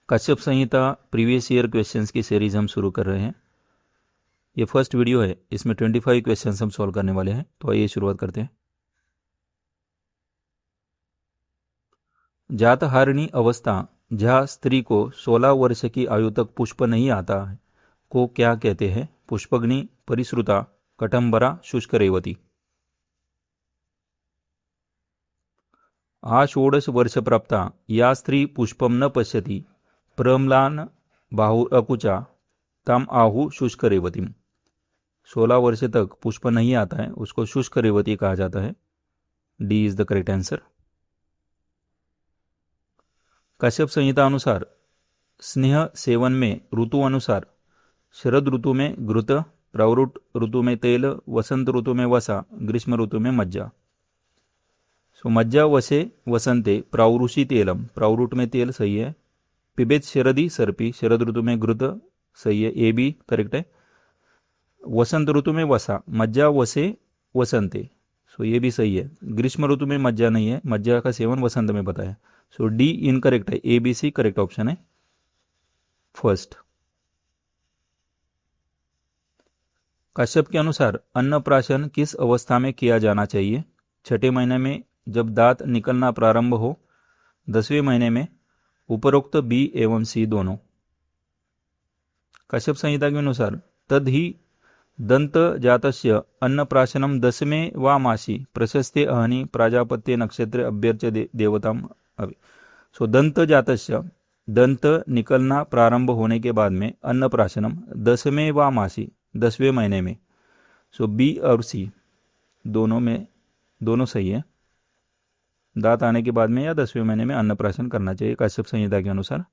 कश्यप संहिता previous year questions की series हम शुरू कर रहे हैं। ये फर्स्ट वीडियो है, इसमें 25 क्वेश्चंस हम सॉल्व करने वाले हैं। तो आइए शुरुआत करते हैं। जातहारिणी अवस्था जहाँ स्त्री को 16 वर्ष की आयु तक पुष्प नहीं आता है को क्या कहते हैं? पुष्पग्नि, परिश्रुता, कटम्बरा, शुष्क रेवती। आषोडश वर्ष प्राप्ता या स्त्री पुष्पम न पश्यति प्रम्लान बाहु अकुचा तम आहु शुष्क रेवती। 16 वर्ष तक पुष्प नहीं आता है, उसको शुष्क रेवती कहा जाता है। D is the correct answer. Kashyap Samhita अनुसार स्नेह सेवन में ऋतु अनुसार शरद ऋतु में घृत, प्रवृट ऋतु में तेल, वसंत ऋतु में वसा, ग्रीष्म ऋतु में मज्जा। सो मज्जा वसे वसंते प्रावरुषि तेलम, प्रावरुट में तेल सही है। पिबेत शरदी सर्पी, शरद ऋतु में घृत सही है, ए बी करेक्ट है। वसंत ऋतु में वसा, मज्जा वसे वसंते, सो ये भी सही है। ग्रीष्म ऋतु में मज्जा नहीं है, मज्जा का सेवन वसंत में बताया। सो डी इनकरेक्ट है, A B C correct option है फर्स्ट। कश्यप के अनुसार अन्नप्राशन किस अवस्था में किया जाना चाहिए? छठे महीने में जब दांत निकलना प्रारंभ हो, 10वें महीने में, उपरोक्त बी एवं सी दोनों। कश्यप संहिता के अनुसार तद ही दंत जातस्य अन्नप्राशनम 10वें वा मासी प्रशस्ते अहनि प्राजापत्य नक्षत्र अभ्यर्च्य देवताम अभि। सो दंत जातस्य, दंत निकलना प्रारंभ होने के बाद में, अन्नप्राशनम 10वें वा मासी 10वें महीने में। सो बी और सी दोनों में, दोनों सही है। दांत आने के बाद में या 10वें महीने में अन्नप्राशन करना चाहिए कश्यप संहिता के अनुसार।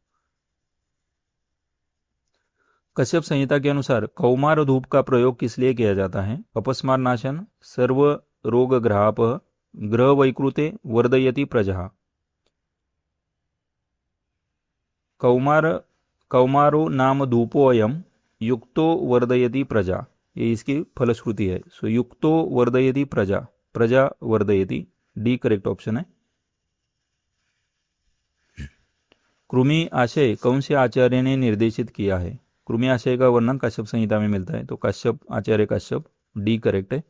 कश्यप संहिता के अनुसार कौमार धूप का प्रयोग किस लिए किया जाता है? अपस्मार नाशन, सर्व रोग ग्राप, ग्रह वैकृते, वर्धयति प्रजा। कौमारो नाम धूपोयम युक्तो वर्धयति प्रजा, ये इसकी फलश्रुति है। सो युक्तो वर्धयति प्रजा, प्रजा वर्धयति, डी करेक्ट ऑप्शन है। कृमि आशय कौन से आचार्य ने निर्देशित किया है? कृमि आशय का वर्णन कश्यप संहिता में मिलता है, तो कश्यप, आचार्य कश्यप, डी करेक्ट है।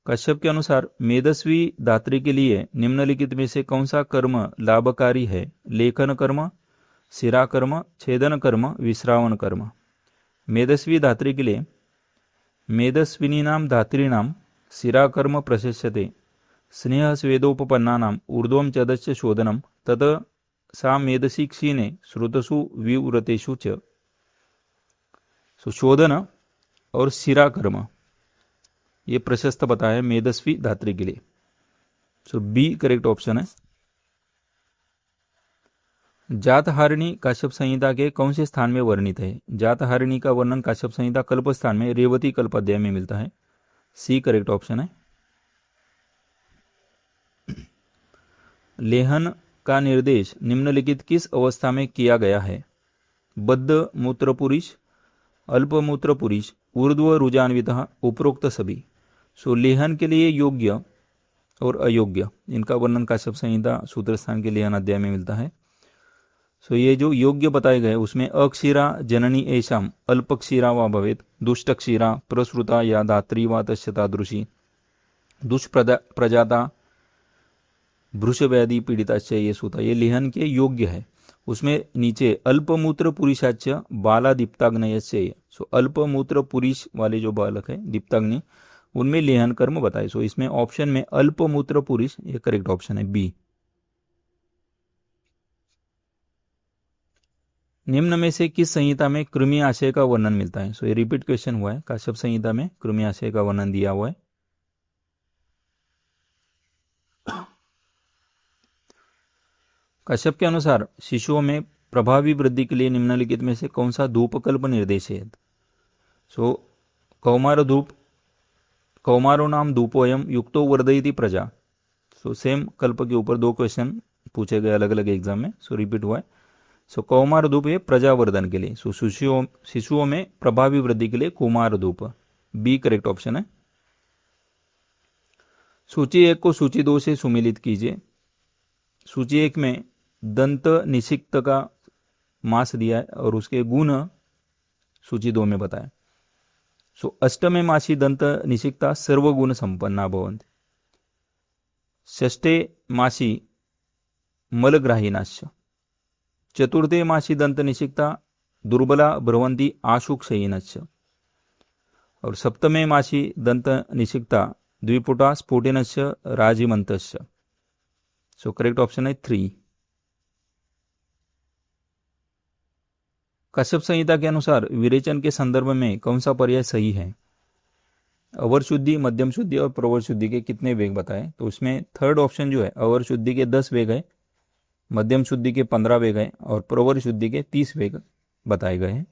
कश्यप के अनुसार मेधस्वी धात्री के लिए निम्नलिखित में से कौन सा कर्म लाभकारी है? लेखन कर्म, सिरा कर्म, छेदन कर्म, विश्रावण कर्म। मेधस्वी धात्री के लिए मेधस्विनीनाम धात्रीणाम सिरा कर्म प्रशस्यते स्नेह स्वेदोपपन्नानाम ऊर्ध्वं चदस्य शोधनम तत सा मेधसी क्षीणे श्रुतसु विव्रतेषु च। सो शोधन और सिरा कर्म ये प्रशस्त बताया मेधस्वी धात्री के लिए। सो बी करेक्ट ऑप्शन है। जातहारिणी कश्यप संहिता के कौन से स्थान में वर्णित है? जातहारिणी का वर्णन कश्यप संहिता कल्प स्थान में रेवती कल्पाध्याय में मिलता है, सी करेक्ट ऑप्शन है। लेहन का निर्देश निम्नलिखित किस अवस्था में किया गया है? बद्ध मूत्र पुरुष, अल्पमूत्र पुरुष, ऊर्ध्व रुजान्वित, उपरोक्त सभी। सो लेहन के लिए योग्य और अयोग्य, इनका वर्णन कश्यप संहिता सूत्र स्थान के लेहन अध्याय में मिलता है। सो ये जो योग्य बताए गए उसमें अक्षीरा जननी ऐशाम अल्पक्षीरा व भवेत, दुष्टक्षीरा प्रसृता या धात्री व तस्य तादृशी, दुष्प्रजाता भृषव्याधि पीड़िताच्य ये सूता, ये लेहन के योग्य है। उसमें नीचे अल्पमूत्र पुरुषाच्य बाला दीप्ताग्नयस्य, सो अल्पमूत्र पुरुष वाले जो बालक है दीप्ताग्नि, उनमें लेहन कर्म बताए। सो इसमें ऑप्शन में अल्पमूत्र पुरुष ये करेक्ट ऑप्शन है, बी। निम्न में से किस संहिता में कृमि आशय का वर्णन मिलता है? सो ये रिपीट क्वेश्चन हुआ है, कश्यप संहिता में कृमि आशय का वर्णन दिया हुआ है। कश्यप के अनुसार शिशुओं में प्रभावी वृद्धि के लिए निम्नलिखित में से कौन सा धूपकल्प निर्देश है? सो कौमार धूप, कौमारो नाम धूपोयम युक्तो वर्धयति प्रजा। सो सेम कल्प के ऊपर दो क्वेश्चन पूछे गए अलग अलग एग्जाम में, सो रिपीट हुआ है। सो कौमार धूप है प्रजावर्धन के लिए, सो शिशुओं में प्रभावी वृद्धि के लिए कौमार धूप, बी करेक्ट ऑप्शन है। सूची 1 को सूची 2 से सुमिलित कीजिए। सूची 1 में दंत निषिक्त का मास दिया है और उसके गुण सूची 2 में बताया। सो अष्टमे मासी दंत निषिक्ता सर्व गुण संपन्ना भवन्ति। षष्ठे मासी मलग्राहिनाश्च। चतुर्थे मासी दंत निषिक्ता दुर्बला भ्रवन्ति आशुक्षयिनश्च। और सप्तमे मासी दंत निषिक्ता द्विपुटा स्फोटिनश्च राजिमंतश्च। सो करेक्ट ऑप्शन है 3। कश्यप संहिता के अनुसार विरेचन के संदर्भ में कौन सा पर्याय सही है? अवर शुद्धि, मध्यम शुद्धि और प्रवर शुद्धि के कितने वेग बताए? तो उसमें थर्ड ऑप्शन जो है, अवर शुद्धि के 10 वेग है, मध्यम शुद्धि के 15 वेग है और प्रवर शुद्धि के 30 वेग बताए गए हैं।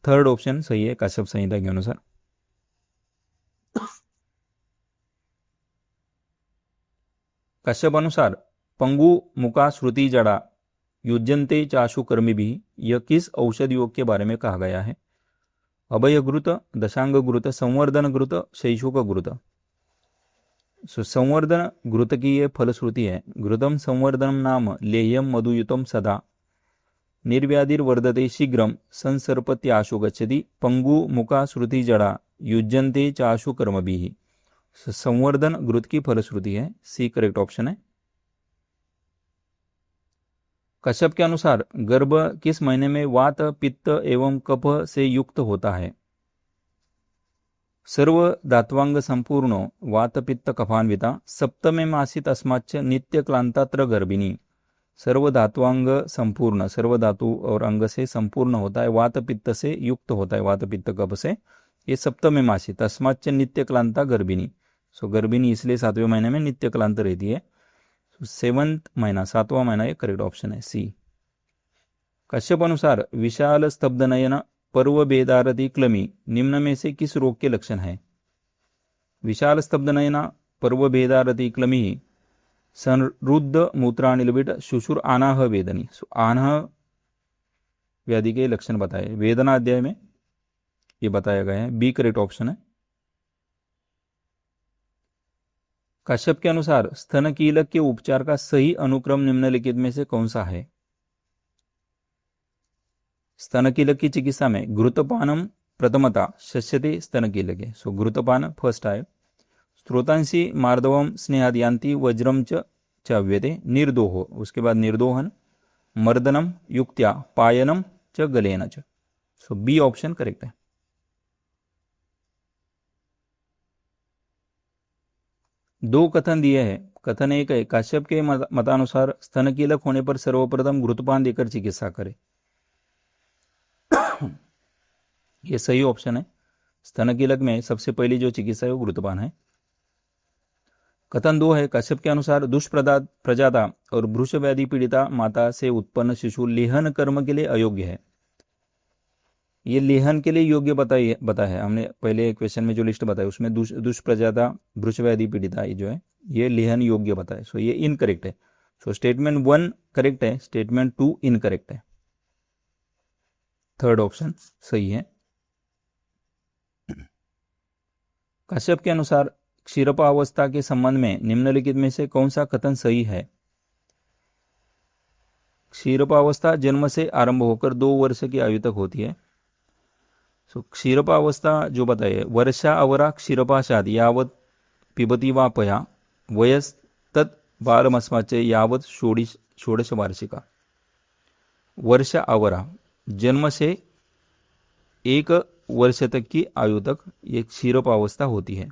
थर्ड ऑप्शन सही है कश्यप संहिता के अनुसार। कश्यप अनुसार पंगु मुका श्रुति जड़ा युज्यंते चाशु कर्मी भी, यह किस औषध योग के बारे में कहा गया है? अभय घृत, दशांग घृत, संवर्धन घृत, शैशुक घृत। संवर्धन घृत की ये फलश्रुति है। घृतम संवर्धनम नाम लेह्यम मधुयुतम सदा निर्व्याधिर्वर्धते शीघ्रम संसर्पत्याशु गच्छति पंगु मुका श्रुति जड़ा युज्यंते चाशु कर्म भी। संवर्धन घृत की फलश्रुति है, सी करेक्ट ऑप्शन है। कश्यप के अनुसार गर्भ किस महीने में वात, पित्त एवं कफ से युक्त होता है? सर्व धात्वांग संपूर्ण वात पित्त कफान्विता सप्तमे मासी तस्माच्च नित्य क्लांतात्र गर्भिणी। सर्व धात्वांग संपूर्ण, सर्व धातु और अंग से संपूर्ण होता है, वात पित्त से युक्त होता है, वात पित्त कफ से, ये सप्तमे मासी तस्माच्च नित्य क्लांता गर्भिणी। सो गर्भिणी इसलिए 7वें महीने में नित्य क्लांत रहती है। 7वां महीना, 7वां महीना ये करेक्ट ऑप्शन है, सी। कश्यप अनुसार विशाल स्तब्ध नयन पर्व भेदारती क्लमी निम्न में से किस रोग के लक्षण है? विशाल स्तब्ध नयना पर्व भेदारती क्लमी संरुद्ध मूत्रानिलबिट शुशुर आनाह वेदनी। सो आनाह व्याधि के लक्षण बताए, वेदना अध्याय में ये बताया गया है, बी करेक्ट ऑप्शन है। कश्यप के अनुसार स्तन कीलक के उपचार का सही अनुक्रम निम्नलिखित में से कौन सा है? स्तन कीलक की चिकित्सा में घृतपानम प्रथमता शस्यते स्तन कीलके। सो घृतपान फर्स्ट है। स्त्रोतांसी मार्दवम स्नेहादयांति वज्रम च चाव्यते निर्दोह, उसके बाद निर्दोहन, मर्दनम युक्त्या पायनम च गलेन च। सो बी ऑप्शन करेक्ट है। दो कथन दिए हैं। कथन एक है कश्यप के मतानुसार स्तन कीलक होने पर सर्वप्रथम घृतपान देकर चिकित्सा करे। ये सही ऑप्शन है। स्तन कीलक में सबसे पहली जो चिकित्सा है वो घृतपान है। कथन 2 है कश्यप के अनुसार दुष्प्रजाता और भ्रूष व्याधि पीड़िता माता से उत्पन्न शिशु लेहन कर्म के लिए अयोग्य है। ये लेहन के लिए योग्य बताया है हमने पहले क्वेश्चन में जो लिस्ट बताई उसमें दुष्प्रजाता भ्रूष व्याधि पीड़िता ये जो है ये लेहन योग्य बताए। सो ये इनकरेक्ट है। सो स्टेटमेंट 1 करेक्ट है, स्टेटमेंट 2 इनकरेक्ट है। थर्ड ऑप्शन सही है। कश्यप के अनुसार क्षीरपावस्था के संबंध में निम्नलिखित में से कौन सा कथन सही है? क्षीरपावस्था जन्म से आरंभ होकर 2 वर्ष की आयु तक होती है। सो क्षीरपावस्था जो बताइए वर्षा अवरा क्षीरपाशाद यावत पिबती वा पया वयस तत् बालमस्माचे यावत षोडश वार्षिका। वर्षा अवरा जन्म से 1 वर्ष तक की आयु तक ये क्षीरपावस्था होती है।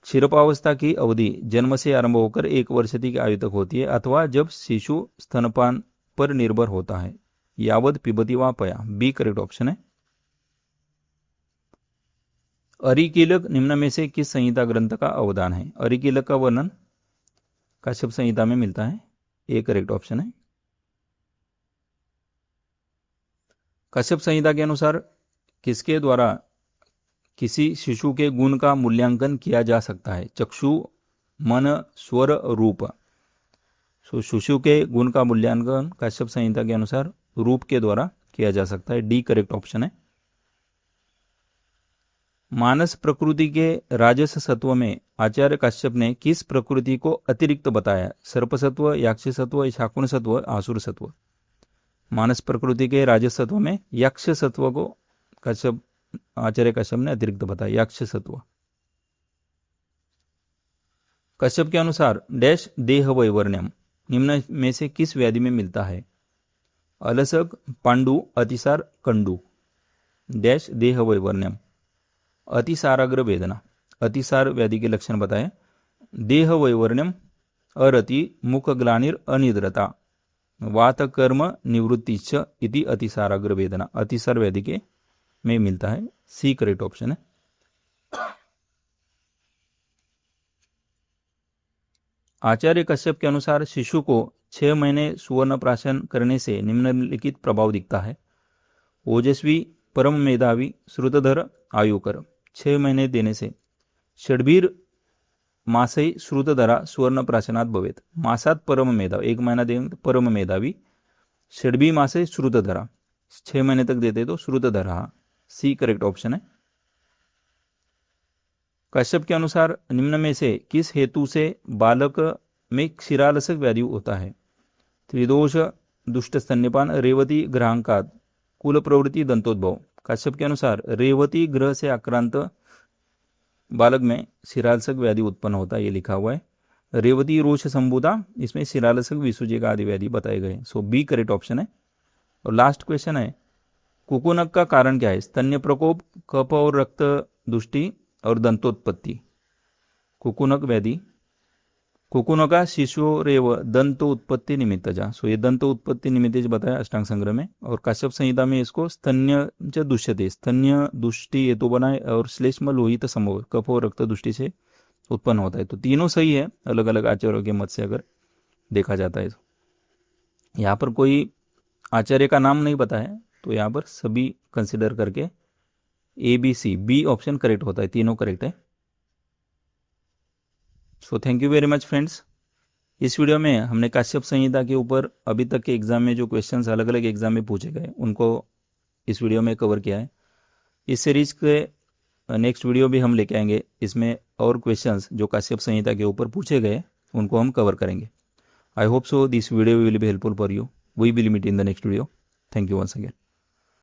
क्षीरपावस्था की अवधि जन्म से आरंभ होकर 1 वर्ष की आयु तक होती है अथवा जब शिशु स्तनपान पर निर्भर होता है। यावत पिबती वा पया, बी करेक्ट ऑप्शन है। अरिकीलक निम्न में से किस संहिता ग्रंथ का अवदान है? अरिकीलक का वर्णन कश्यप संहिता में मिलता है, ए करेक्ट ऑप्शन है। कश्यप संहिता के अनुसार किसके द्वारा किसी शिशु के गुण का मूल्यांकन किया जा सकता है? चक्षु, मन, स्वर, रूप। सो शिशु के गुण का मूल्यांकन कश्यप संहिता के अनुसार रूप के द्वारा किया जा सकता है, डी करेक्ट ऑप्शन है। मानस प्रकृति के राजस सत्व में आचार्य काश्यप ने किस प्रकृति को अतिरिक्त बताया? सर्प सत्व, याक्ष सत्व, शाकुन सत्व, आसुर सत्व। मानस प्रकृति के राजस सत्व में याक्ष सत्व को आचार्य काश्यप ने अतिरिक्त बताया, याक्ष सत्व। कश्यप के अनुसार डैश देह वैवर्ण्यम निम्न में से किस व्याधि में मिलता है? अलसक, पांडु, अतिसार, कंडू। डैश देह वैवर्ण्यम, अतिसाराग्र वेदना। अतिसार व्याधि के लक्षण बताए। देह वैवर्ण्यम, अरति, मुख ग्लानिर, अनिद्रता, वात कर्म निवृत्तिश्च इति अतिसाराग्र वेदना। अतिसार व्याधि के में मिलता है। सी करेक्ट ऑप्शन है। आचार्य कश्यप के अनुसार शिशु को 6 महीने सुवर्ण प्राशन करने से निम्नलिखित प्रभाव दिखता है। ओजस्वी, परम मेधावी, श्रुतधर, आयुकर। 6 महीने देने से षड्भीर मासई श्रुतधरा सुवर्ण प्राशनात भवेत। मासात परम मेधा, 1 महीना देंगे तो परम मेधावी। षड्भी मासे श्रुतधरा, 6 महीने तक देते तो श्रुतधरा। सी करेक्ट ऑप्शन है। कश्यप के अनुसार निम्न में से किस हेतु से बालक में क्षीरालसक व्याधि होता है? त्रिदोष, दुष्ट स्तन्यपान, रेवती ग्रहांकात, कुल प्रवृत्ति, दंतोद्भव। कश्यप के अनुसार रेवती ग्रह से आक्रांत बालक में शिरालसक व्याधि उत्पन्न होता है, ये लिखा हुआ है। रेवती रोष संबुधा, इसमें शिरालसक, विसुजिका आदि व्याधि बताए गए। सो बी करेक्ट ऑप्शन है। और लास्ट क्वेश्चन है, कुकुनक का कारण क्या है? स्तन्य प्रकोप, कफ और रक्त दुष्टि और दंतोत्पत्ति। कुकुनक व्याधि, कुकुनका शिशुरेव दंत उत्पत्ति निमित्तजा। सो ये दंत उत्पत्ति निमित्त बताया अष्टांग संग्रह में। और काश्यप संहिता में इसको स्तन्य च दुष्यते, स्तन्य दुष्टि हेतु बनाए, और श्लेष्म लोहित संभव, कफ और रक्त दुष्टि से उत्पन्न होता है। तो तीनों सही है अलग अलग आचार्यों के मत से अगर देखा जाता है। यहाँ पर कोई आचार्य का नाम नहीं बताया, तो यहाँ पर सभी कंसिडर करके A B C, B option correct होता है, तीनों करेक्ट है। So thank you very much friends. इस वीडियो में हमने काश्यप संहिता के ऊपर अभी तक के एग्जाम में जो क्वेश्चंस अलग अलग एग्जाम में पूछे गए उनको इस वीडियो में कवर किया है। इस सीरीज के नेक्स्ट वीडियो भी हम लेके आएंगे, इसमें और क्वेश्चंस जो काश्यप संहिता के ऊपर पूछे गए उनको हम कवर करेंगे। I hope so this video will be helpful for you. We will meet in the next video. Thank you once again.